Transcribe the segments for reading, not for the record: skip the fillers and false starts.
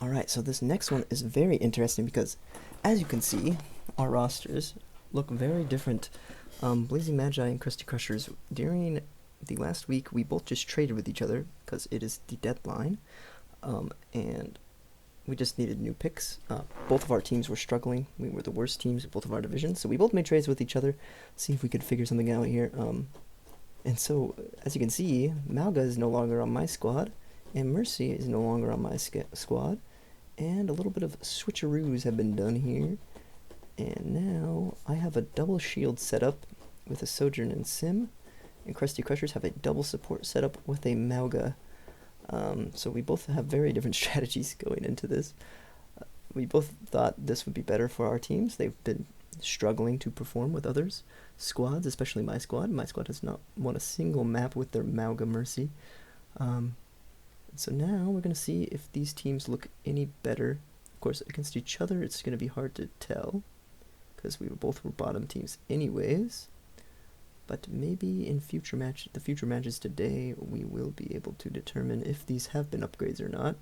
Alright, so this next one is very interesting because, as you can see, our rosters look very different. Blazing Magi and Krusty Krushers, during the last week, we both just traded with each other because it is the deadline, and we just needed new picks. Both of our teams were struggling. We were the worst teams in both of our divisions, so we both made trades with each other, see if we could figure something out here. And so, as you can see, Mauga is no longer on my squad, and Mercy is no longer on my squad, and a little bit of switcheroos have been done here. And now I have a double shield set up with a Sojourn and Sim, and Krusty Krushers have a double support set up with a Mauga. So we both have very different strategies going into this. We both thought this would be better for our teams. They've been struggling to perform with others' squads, especially my squad. My squad has not won a single map with their Mauga Mercy. So now we're going to see if these teams look any better. Of course, against each other, it's going to be hard to tell because we both were bottom teams anyways. But maybe in the future matches today, we will be able to determine if these have been upgrades or not.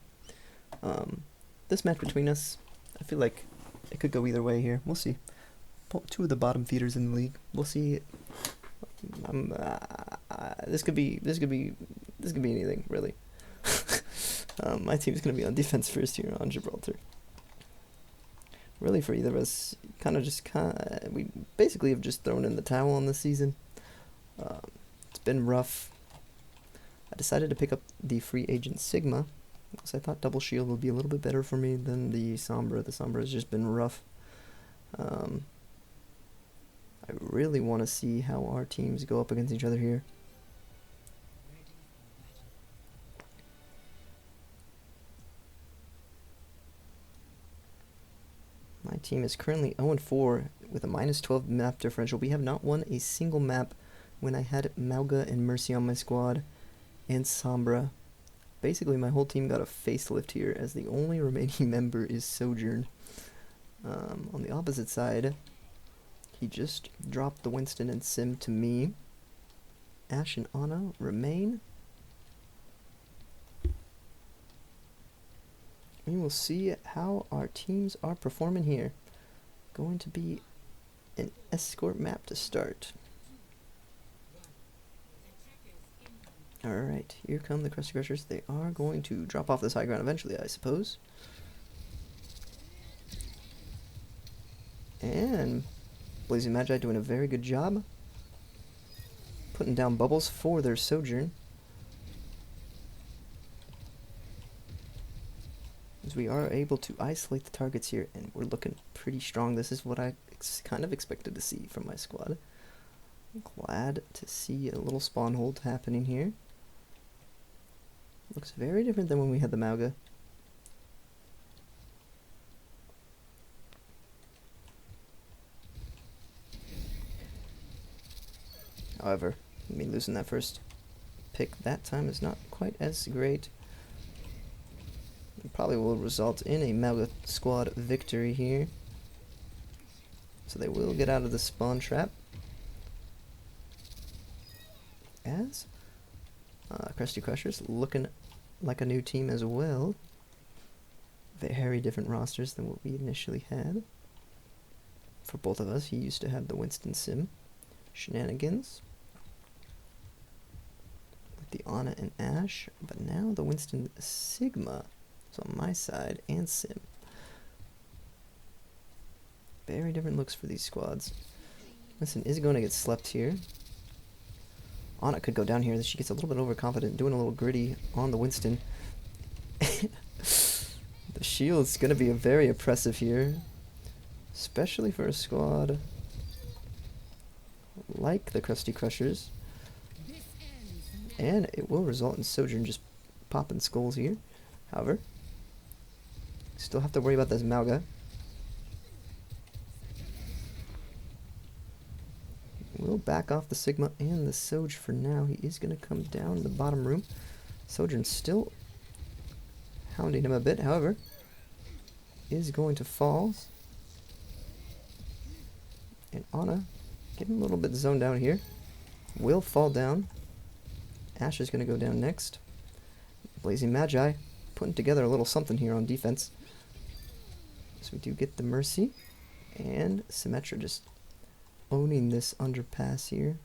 This match between us, I feel like it could go either way here. We'll see. Two of the bottom feeders in the league. We'll see. This could be anything really. My team's gonna be on defense first here on Gibraltar. Really, for either of us, we basically have just thrown in the towel on this season. It's been rough. I decided to pick up the free agent Sigma because I thought double shield would be a little bit better for me than the Sombra. The Sombra has just been rough. I really want to see how our teams go up against each other here. My team is currently 0-4 with a -12 map differential. We have not won a single map when I had Mauga and Mercy on my squad and Sombra. Basically, my whole team got a facelift here as the only remaining member is Sojourn. On the opposite side, he just dropped the Winston and Sim to me. Ash and Anna remain. We will see how our teams are performing here. Going to be an escort map to start. Alright, here come the Krusty Krushers. They are going to drop off this high ground eventually, I suppose. And Blazing Magi doing a very good job putting down bubbles for their Sojourn. As we are able to isolate the targets here, and we're looking pretty strong. This is what I kind of expected to see from my squad. I'm glad to see a little spawn hold happening here. Looks very different than when we had the Mauga. However, me losing that first pick that time is not quite as great. It probably will result in a Mauga squad victory here. So they will get out of the spawn trap. As Krusty Krushers looking like a new team as well. Very different rosters than what we initially had. For both of us, he used to have the Winston Sim shenanigans with the Anna and Ash, but now the Winston Sigma is on my side and Sim. Very different looks for these squads. Winston is going to get slept here. Anna could go down here. She gets a little bit overconfident, doing a little gritty on the Winston. The shield's going to be very oppressive here, especially for a squad like the Krusty Krushers. And it will result in Sojourn just popping skulls here. However, still have to worry about this Mauga. We'll back off the Sigma and the Soj for now. He is going to come down in the bottom room. Sojourn's still hounding him a bit, however, is going to fall. And Anna, getting a little bit zoned out here, will fall down. Ash is going to go down next. Blazing Magi putting together a little something here on defense. So we do get the Mercy, and Symmetra just owning this underpass here.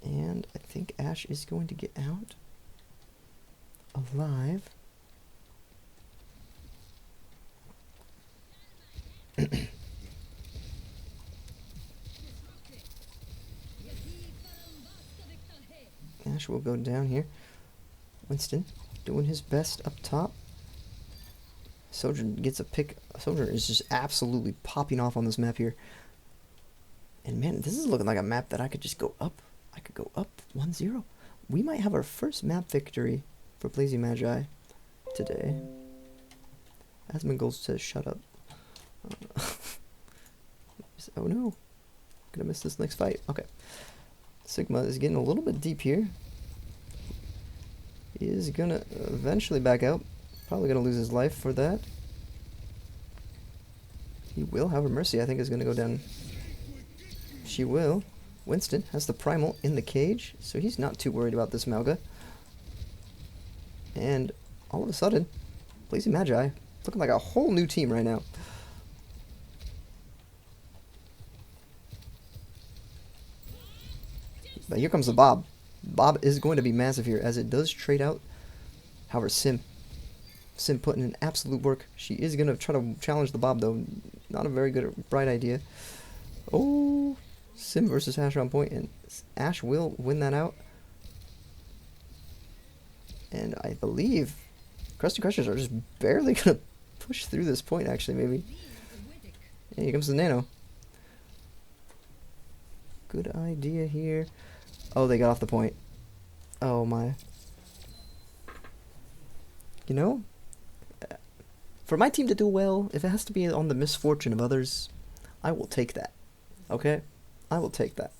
And I think Ashe is going to get out alive. Ashe will go down here. Winston doing his best up top. Sojourn gets a pick. Sojourn is just absolutely popping off on this map here. And man, this is looking like a map that I could just go up. I could go up 1-0. We might have our first map victory for Blazing Magi today. Asmongold says, shut up. Oh no. Gonna miss this next fight. Okay. Sigma is getting a little bit deep here. He is gonna eventually back out. Probably gonna lose his life for that. He will have a Mercy, I think, is gonna go down. She will. Winston has the Primal in the cage, so he's not too worried about this Mauga. And all of a sudden, Blazing Magi looking like a whole new team right now. But here comes the Bob. Bob is going to be massive here, as it does trade out. However, Sim putting in absolute work. She is going to try to challenge the Bob, though. Not a very good or bright idea. Oh, Sim versus Ashe on point, and Ashe will win that out. And I believe Krusty Krushers are just barely going to push through this point, actually, maybe. And here comes the Nano. Good idea here. Oh, they got off the point. Oh, my. You know, for my team to do well, if it has to be on the misfortune of others, I will take that. Okay? I will take that.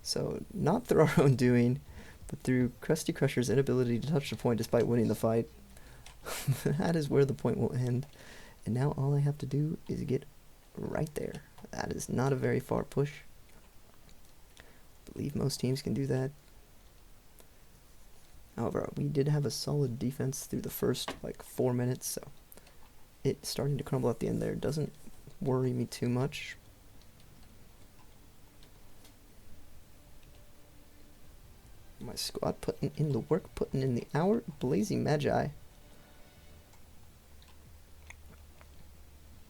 So, not through our own doing, but through Krusty Krusher's inability to touch the point despite winning the fight. That is where the point will end. And now all I have to do is get right there. That is not a very far push. I believe most teams can do that. However, we did have a solid defense through the first, 4 minutes, so it starting to crumble at the end there doesn't worry me too much. My squad putting in the work, putting in the hour. Blazing Magi.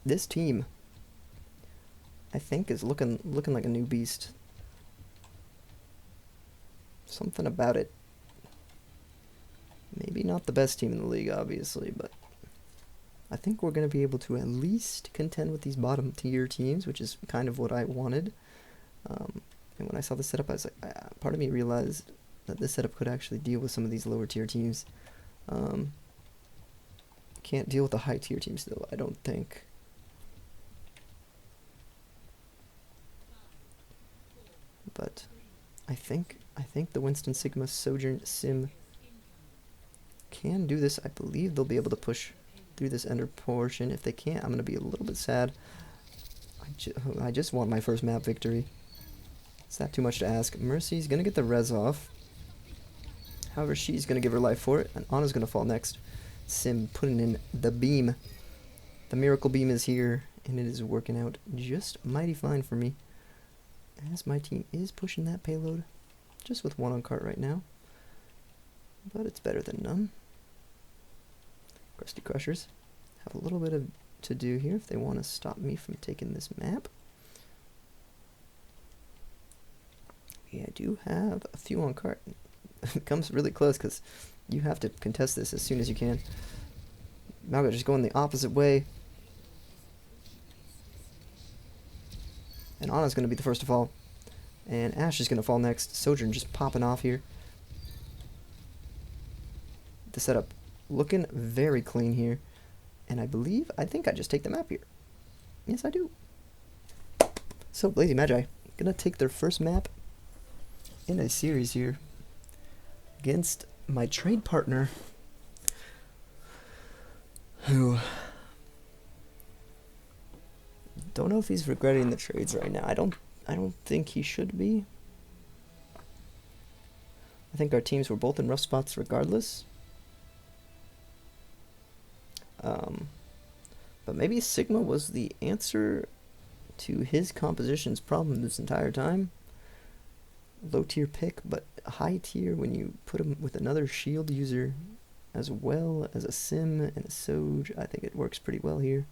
This team, I think, is looking like a new beast. Something about it. Maybe not the best team in the league, obviously, but I think we're going to be able to at least contend with these bottom tier teams, which is kind of what I wanted. And when I saw the setup, I was like, part of me realized that this setup could actually deal with some of these lower tier teams. Can't deal with the high tier teams, though, I don't think. But I think the Winston Sigma Sojourn Sim can do this. I believe they'll be able to push through this ender portion. If they can't, I'm going to be a little bit sad. I just want my first map victory. Is that too much to ask? Mercy's going to get the res off. However, she's going to give her life for it, and Anna's going to fall next. Sim putting in the beam. The miracle beam is here, and it is working out just mighty fine for me, as my team is pushing that payload, just with one on cart right now. But it's better than none. Krusty Krushers have a little bit of to do here if they want to stop me from taking this map. Yeah, I do have a few on cart. It comes really close because you have to contest this as soon as you can. Mauga just going the opposite way. And Anna's going to be the first to fall. And Ashe is going to fall next. Sojourn just popping off here. The setup looking very clean here. And I think I just take the map here. Yes, I do. So, Blazing Magi going to take their first map in a series here against my trade partner, who don't know if he's regretting the trades right now. I don't think he should be. I think our teams were both in rough spots regardless. But maybe Sigma was the answer to his composition's problem this entire time. Low tier pick, but high tier when you put him with another shield user as well as a Sim and a Soj. I think it works pretty well here.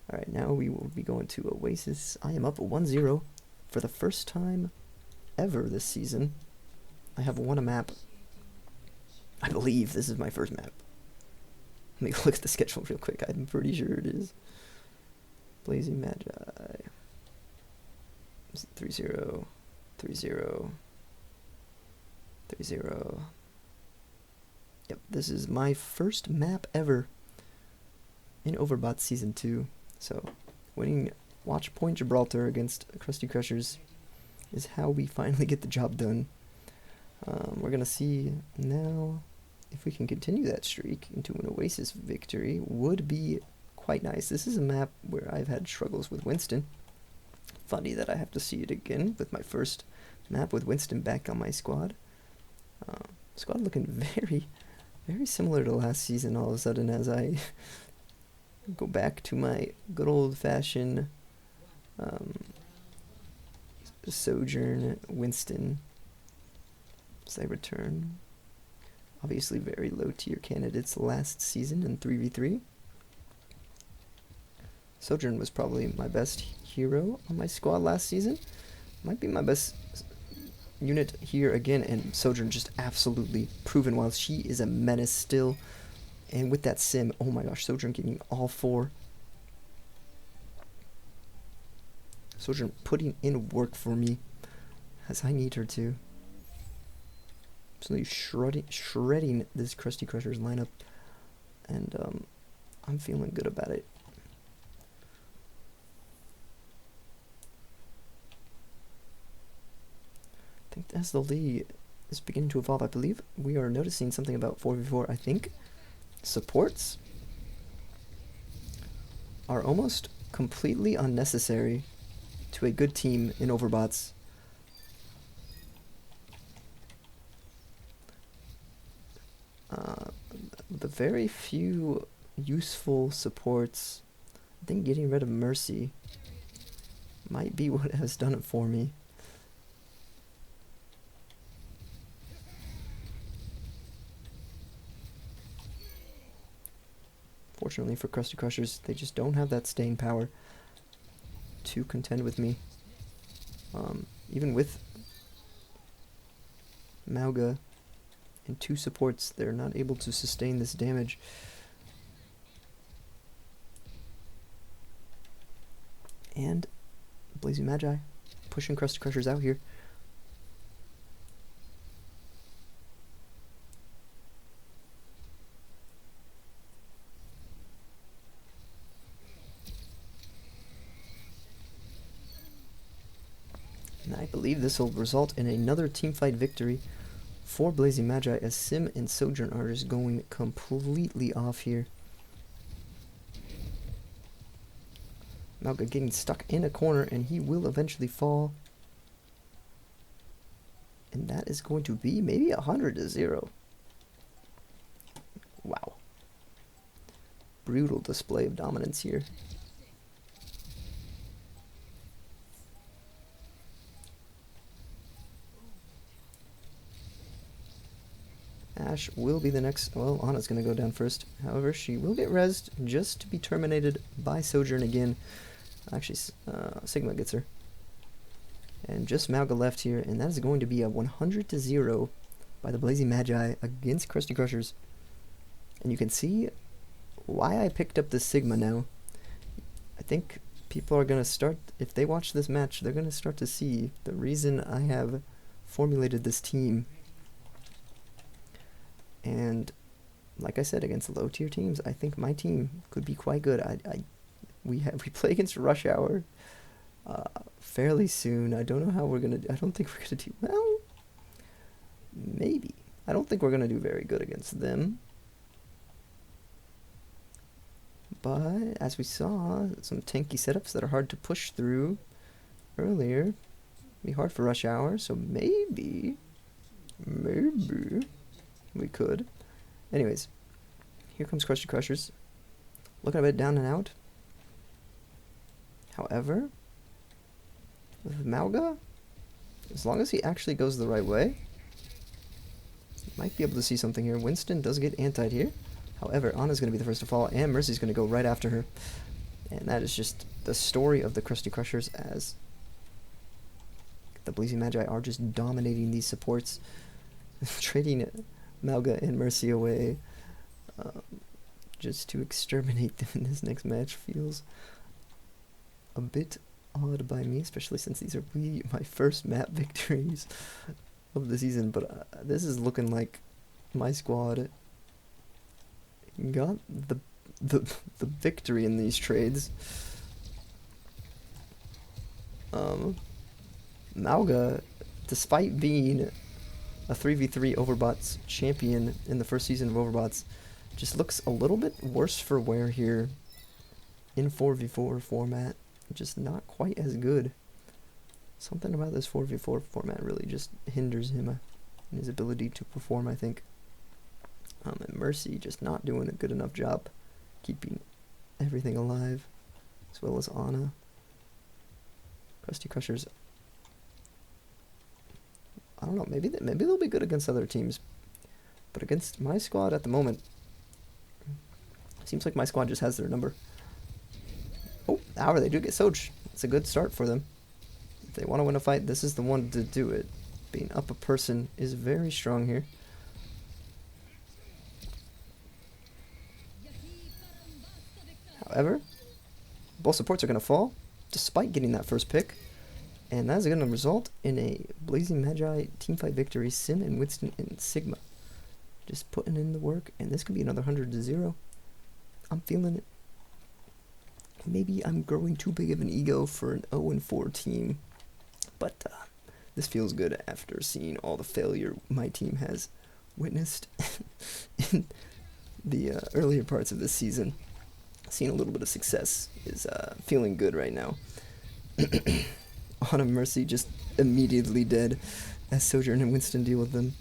Alright, now we will be going to Oasis. I am up 1-0 for the first time ever this season. I have won a map. I believe this is my first map. Let me look at the schedule real quick. I'm pretty sure it is. Blazing Magi. 3-0. 3-0. 3-0. Yep, this is my first map ever in Overbot Season 2. So, winning Watch Point Gibraltar against Krusty Krushers is how we finally get the job done. We're going to see now if we can continue that streak into an Oasis victory. Would be quite nice. This is a map where I've had struggles with Winston. Funny that I have to see it again with my first map with Winston back on my squad. Squad looking very, very similar to last season all of a sudden as I go back to my good old-fashioned Sojourn Winston as I return. Obviously very low tier candidates last season in 3v3. Sojourn was probably my best hero on my squad last season. Might be my best unit here again, and Sojourn just absolutely proven while she is a menace still. And with that Sim, oh my gosh, Sojourn getting all 4. Sojourn putting in work for me as I need her to. Absolutely shredding this Krusty Krushers lineup, and I'm feeling good about it. I think as the league is beginning to evolve, I believe we are noticing something about 4v4. I think supports are almost completely unnecessary to a good team in Overbots. The very few useful supports, I think getting rid of Mercy might be what has done it for me. Fortunately for Krusty Krushers, they just don't have that staying power to contend with me. Even with Mauga and 2 supports, they're not able to sustain this damage. And Blazing Magi pushing Krusty Krushers out here. And I believe this will result in another teamfight victory for Blazing Magi as Sim and Sojourn are just going completely off here. Mauga getting stuck in a corner, and he will eventually fall. And that is going to be maybe 100-0. Wow. Brutal display of dominance here. Ash will be the next. Well, Anna's going to go down first. However, she will get rezzed just to be terminated by Sojourn again. Actually, Sigma gets her. And just Mauga left here, and that is going to be a 100-0 by the Blazing Magi against Krusty Krushers. And you can see why I picked up the Sigma now. I think people are going to start, if they watch this match, they're going to start to see the reason I have formulated this team. And like I said, against low tier teams, I think my team could be quite good. We play against Rush Hour fairly soon. I don't know how we're gonna. I don't think we're gonna do well. Maybe. I don't think we're gonna do very good against them. But as we saw, some tanky setups that are hard to push through earlier. Be hard for Rush Hour, so maybe Maybe we could. Anyways, here comes Krushers. Looking a bit down and out. However, with Mauga, as long as he actually goes the right way, might be able to see something here. Winston does get antied here. However, Anna's going to be the first to fall, and Mercy's going to go right after her. And that is just the story of the Krusty Krushers, as the Blazing Magi are just dominating these supports, trading Mauga and Mercy away just to exterminate them in this next match. Feels a bit odd by me, especially since these are my first map victories of the season. But this is looking like my squad got the victory in these trades. Mauga, despite being a 3v3 Overbots champion in the first season of Overbots, just looks a little bit worse for wear here in 4v4 format. Just not quite as good. Something about this 4v4 format really just hinders him in his ability to perform, I think. And Mercy just not doing a good enough job keeping everything alive, as well as Anna. Krusty Krushers, I don't know, maybe they'll be good against other teams, but against my squad at the moment, seems like my squad just has their number. Oh, however, they do get Soj. It's a good start for them. If they want to win a fight, this is the one to do it. Being up a person is very strong here. However, both supports are going to fall, despite getting that first pick. And that's going to result in a Blazing Magi teamfight victory. Sim and Winston and Sigma just putting in the work. And this could be another 100-0. I'm feeling it. Maybe I'm growing too big of an ego for an 0-4 team. But this feels good after seeing all the failure my team has witnessed in the earlier parts of this season. Seeing a little bit of success is feeling good right now. Autumn Mercy just immediately dead as Sojourn and Winston deal with them.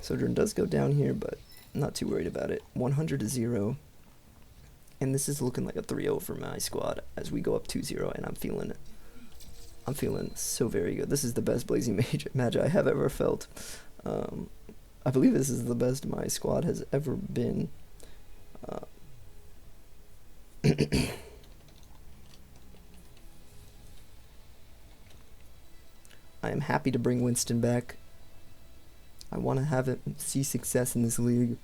Sojourn does go down here, but not too worried about it. 100-0. And this is looking like a 3-0 for my squad as we go up 2-0, and I'm feeling it. I'm feeling so very good. This is the best Blazing Magi I have ever felt. I believe this is the best my squad has ever been. I am happy to bring Winston back. I want to have him see success in this league.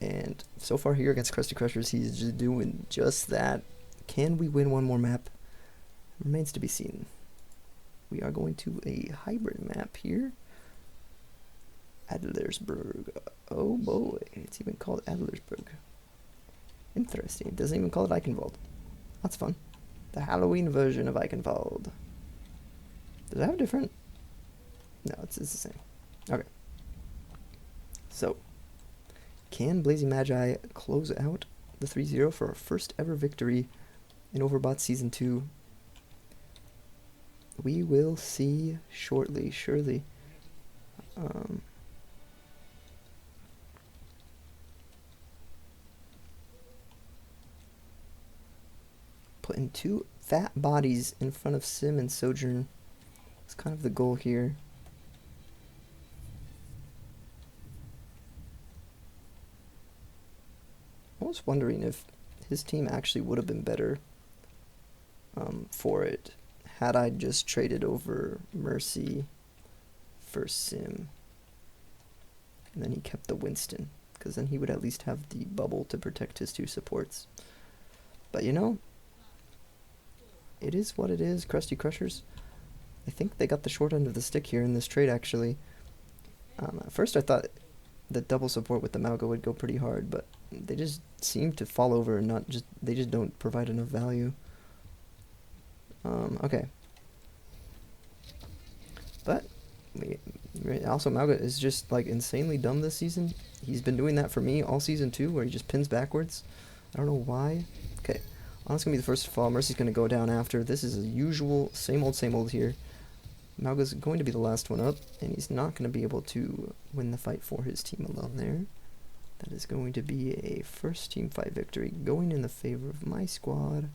And so far here against Krusty Krushers, he's just doing just that. Can we win one more map? Remains to be seen. We are going to a hybrid map here. Adlersberg. Oh boy, it's even called Adlersberg. Interesting. It doesn't even call it Eichenwald. That's fun. The Halloween version of Eichenwald. Does it have a different? No, it's the same. Okay. So, can Blazing Magi close out the 3-0 for our first ever victory in Overbot Season 2? We will see shortly, surely. Putting two fat bodies in front of Sim and Sojourn is kind of the goal here. I was wondering if his team actually would have been better for it had I just traded over Mercy for Sim. And then he kept the Winston, because then he would at least have the bubble to protect his two supports. But you know, it is what it is, Krusty Krushers. I think they got the short end of the stick here in this trade, actually. At first I thought the double support with the Mauga would go pretty hard, but they just seem to fall over and they just don't provide enough value. Okay. But also Mauga is just like insanely dumb this season. He's been doing that for me all season 2, where he just pins backwards. I don't know why. Okay. Anna's gonna be the first to fall. Mercy's gonna go down after. This is a usual same old here. Mauga's going to be the last one up, and he's not going to be able to win the fight for his team alone there. That is going to be a first team fight victory going in the favor of my squad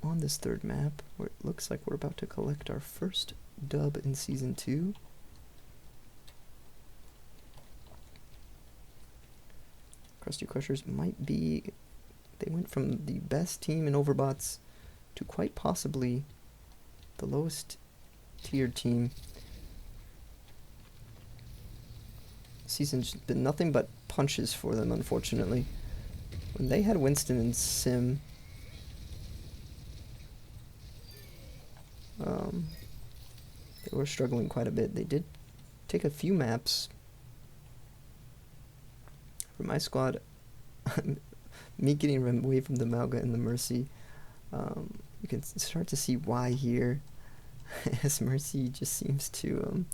on this third map, where it looks like we're about to collect our first dub in Season 2. Krusty Krushers might be... They went from the best team in Overbots to quite possibly the lowest tiered team. Season's been nothing but punches for them, unfortunately. When they had Winston and Sim, they were struggling quite a bit. They did take a few maps. For my squad, me getting away from the Mauga and the Mercy, you can start to see why here, as Mercy just seems to,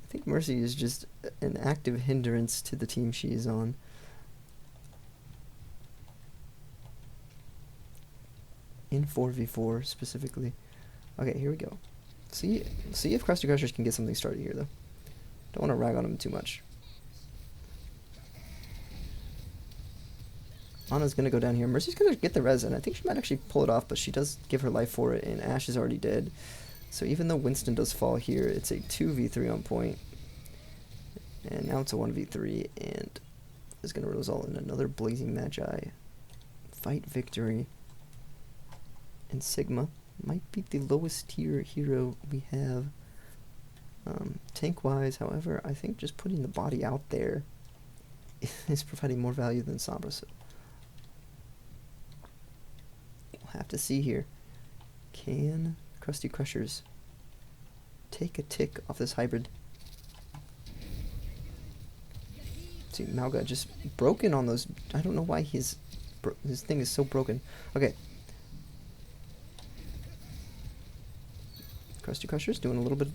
I think Mercy is just an active hindrance to the team she is on. In 4v4 specifically. Okay, here we go. See if Krusty Krushers can get something started here, though. Don't want to rag on him too much. Anna's going to go down here. Mercy's going to get the res, and I think she might actually pull it off, but she does give her life for it, and Ashe is already dead. So even though Winston does fall here, it's a 2v3 on point. And now it's a 1v3, and it's going to result in another Blazing Magi fight victory. And Sigma might be the lowest tier hero we have tank-wise. However, I think just putting the body out there is providing more value than Sombra. So we'll have to see here. Can Krusty Krushers take a tick off this hybrid? See, Mauga just broken on those. I don't know why his thing is so broken. Okay. Krusty Krushers doing a little bit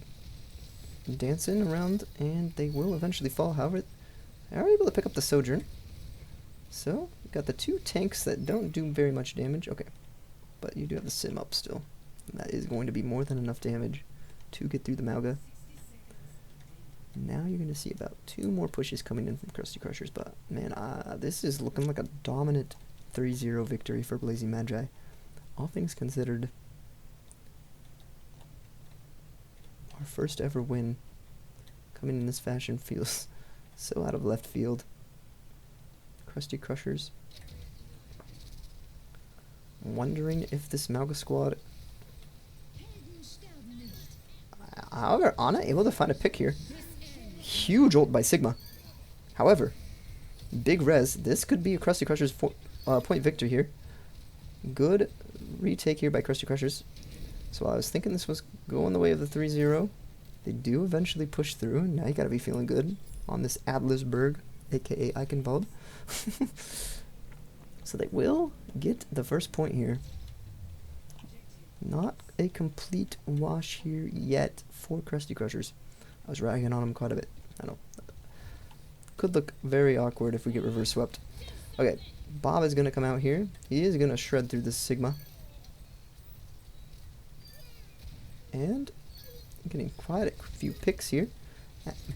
of dancing around, and they will eventually fall. However, they are able to pick up the Sojourn. So, you've got the two tanks that don't do very much damage. Okay. But you do have the Sim up still. And that is going to be more than enough damage to get through the Mauga. Now you're going to see about 2 more pushes coming in from Krusty Krushers, but man, this is looking like a dominant 3-0 victory for Blazing Magi. All things considered, our first ever win coming in this fashion feels so out of left field. Krusty Krushers wondering if this Mauga squad... However, Anna able to find a pick here. Huge ult by Sigma. However, big res. This could be a Krusty Krushers point victory here. Good retake here by Krusty Krushers. So I was thinking this was going the way of the 3-0. They do eventually push through. Now you gotta be feeling good on this Adlersberg, aka Eichenwald. So they will get the first point here. Not a complete wash here yet for Krusty Krushers. I was ragging on him quite a bit. I know. Could look very awkward if we get reverse swept. Okay, Bob is going to come out here. He is going to shred through this Sigma. And getting quite a few picks here.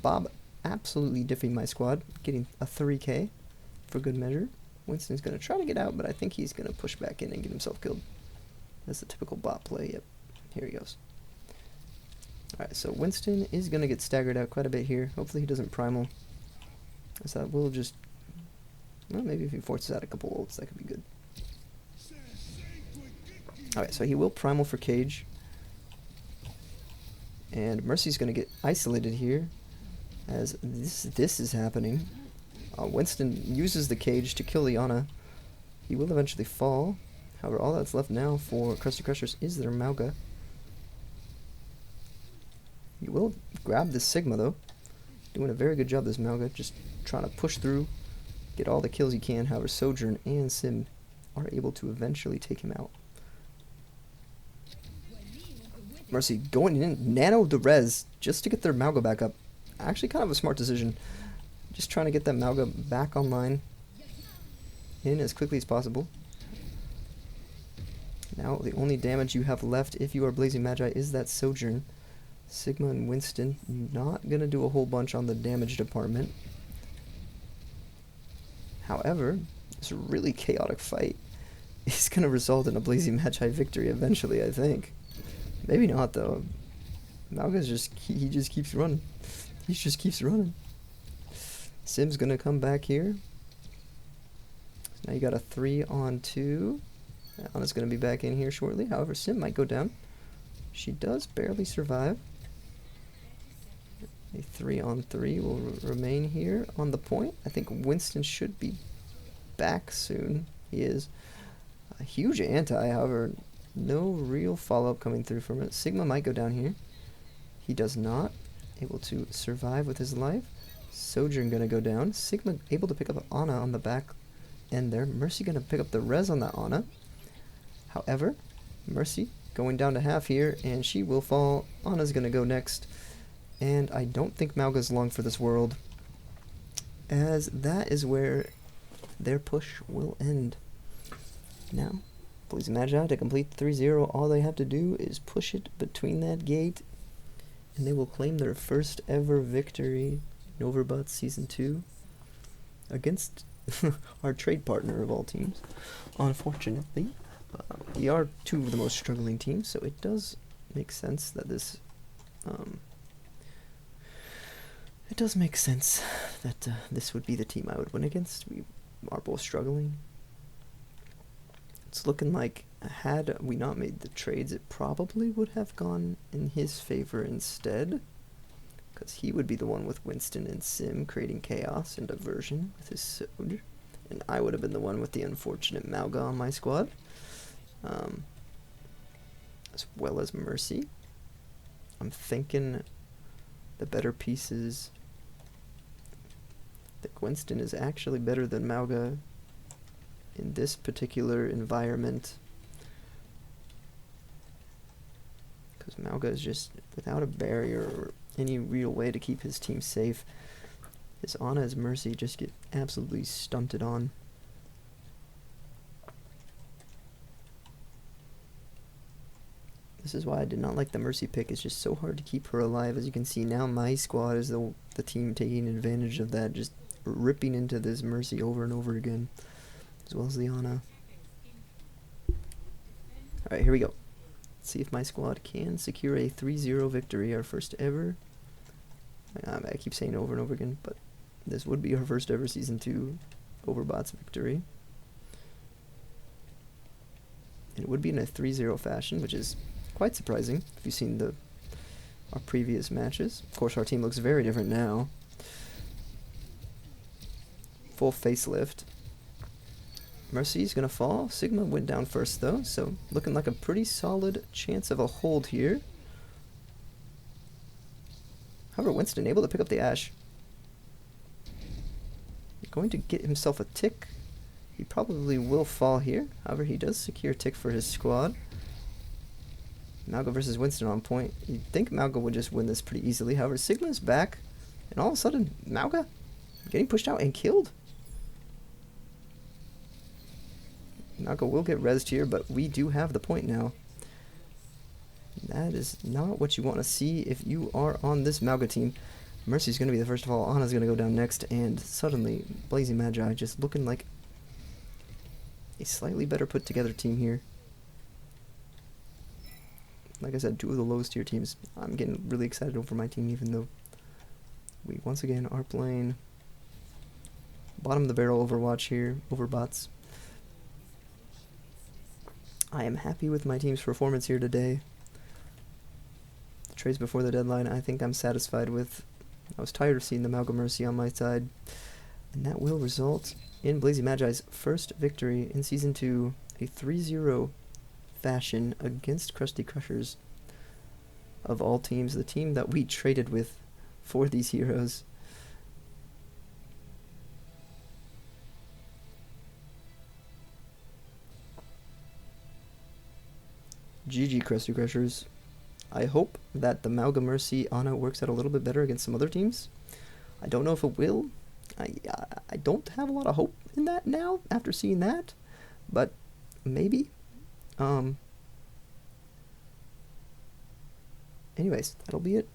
Bob absolutely diffing my squad. Getting a 3k for good measure. Winston's going to try to get out, but I think he's going to push back in and get himself killed. That's the typical bot play. Yep, here he goes. Alright, so Winston is going to get staggered out quite a bit here. Hopefully he doesn't primal. So that will just... Well, maybe if he forces out a couple ults, that could be good. Alright, so he will primal for Cage. And Mercy's going to get isolated here, as this is happening. Winston uses the Cage to kill Liana. He will eventually fall. However, all that's left now for Krusty Krushers is their Mauga. You will grab this Sigma, though. Doing a very good job, this Mauga. Just trying to push through, get all the kills you can. However, Sojourn and Sim are able to eventually take him out. Mercy going in, nano the res, just to get their Mauga back up. Actually, kind of a smart decision. Just trying to get that Mauga back online in as quickly as possible. Now, the only damage you have left if you are Blazing Magi is that Sojourn. Sigma and Winston not gonna do a whole bunch on the damage department. However, this really chaotic fight is gonna result in a Blazing Magi victory eventually, I think. Maybe not though. Malga's he just keeps running. He just keeps running. Sim's gonna come back here. Now you got a 3-on-2. Anna's gonna be back in here shortly. However, Sim might go down. She does barely survive. A 3-on-3 will remain here on the point. I think Winston should be back soon. He is. A huge anti, however, no real follow-up coming through from it. Sigma might go down here. He does not. Able to survive with his life. Sojourn gonna go down. Sigma able to pick up Anna on the back end there. Mercy gonna pick up the res on that Anna. However, Mercy going down to half here, and she will fall. Anna's gonna go next. And I don't think Malga's long for this world, as that is where their push will end. Now, Blazing Magi to complete 3-0, all they have to do is push it between that gate, and they will claim their first ever victory in Overbot Season 2 against our trade partner of all teams. Unfortunately, we are two of the most struggling teams, so it does make sense that this... it does make sense that this would be the team I would win against. We are both struggling. It's looking like, had we not made the trades, it probably would have gone in his favor instead, because he would be the one with Winston and Sim creating chaos and diversion with his Soj, and I would have been the one with the unfortunate Malga on my squad, as well as Mercy. I'm thinking the better pieces. I think Winston is actually better than Malga in this particular environment, because Malga is just without a barrier or any real way to keep his team safe. His Anna as Mercy just get absolutely stunted on. This is why I did not like the Mercy pick. It's just so hard to keep her alive. As you can see now, my squad is the team taking advantage of that, just ripping into this Mercy over and over again, as well as the Anna. Alright, here we go. Let's see if my squad can secure a 3-0 victory, our first ever. I keep saying over and over again, but this would be our first ever Season 2 Overbots victory. And it would be in a 3-0 fashion, which is quite surprising if you've seen our previous matches. Of course, our team looks very different now. Full facelift. Mercy's gonna fall. Sigma went down first though, so looking like a pretty solid chance of a hold here. However, Winston able to pick up the Ash. Going to get himself a tick. He probably will fall here. However, he does secure a tick for his squad. Malga versus Winston on point. You'd think Malga would just win this pretty easily. However, Sigma's back, and all of a sudden, Malga getting pushed out and killed. Malga will get rezzed here, but we do have the point now. That is not what you want to see if you are on this Malga team. Mercy's going to be the first of all. Anna's going to go down next, and suddenly, Blazing Magi just looking like a slightly better put together team here. Like I said, two of the lowest tier teams. I'm getting really excited over my team, even though we once again are playing bottom of the barrel Overwatch here, Overbots. I am happy with my team's performance here today. The trades before the deadline, I think I'm satisfied with. I was tired of seeing the Malga Mercy on my side, and that will result in Blazing Magi's first victory in Season 2, a 3-0 fashion against Krusty Krushers. Of all teams, the team that we traded with for these heroes. GG, Krusty Krushers. I hope that the Malga Mercy Anna works out a little bit better against some other teams. I don't know if it will. I don't have a lot of hope in that now after seeing that, but maybe. anyways, that'll be it.